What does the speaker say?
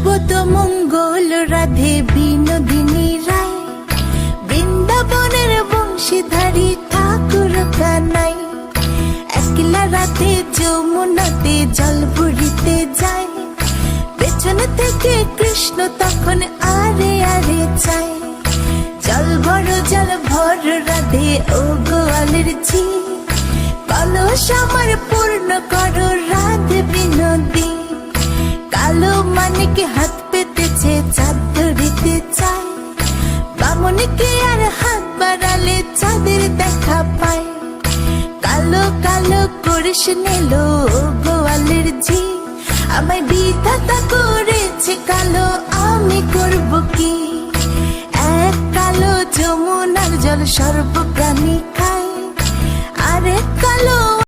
শুভত মঙ্গল রাধে বিনোদিনী রায়, বৃন্দাবনের বংশীধারী ঠাকুর কানাই। একলা রাতে যমুনাতে জল ভরিতে যায়, পেছনে থেকে কৃষ্ণ তখন আরে আরে চায়। জল ভর রাধে ও গোয়ালের ঝি, কলস আমার পূর্ণ করো রাধে বিনোদী। কালো মানিকে হাত পেতেছে চাঁদ ধরিতে চায়, বামনিকে আর হাত বাড়ালে চাঁদের দেখা পায়। কালো কালো করিস নিলো গোয়ালের ঝি, আমায় বিধাতা করেছে কালো, আমি করব কি? এক কালো যমুনার জল সর্ব প্রাণী খায়, আরেক কালো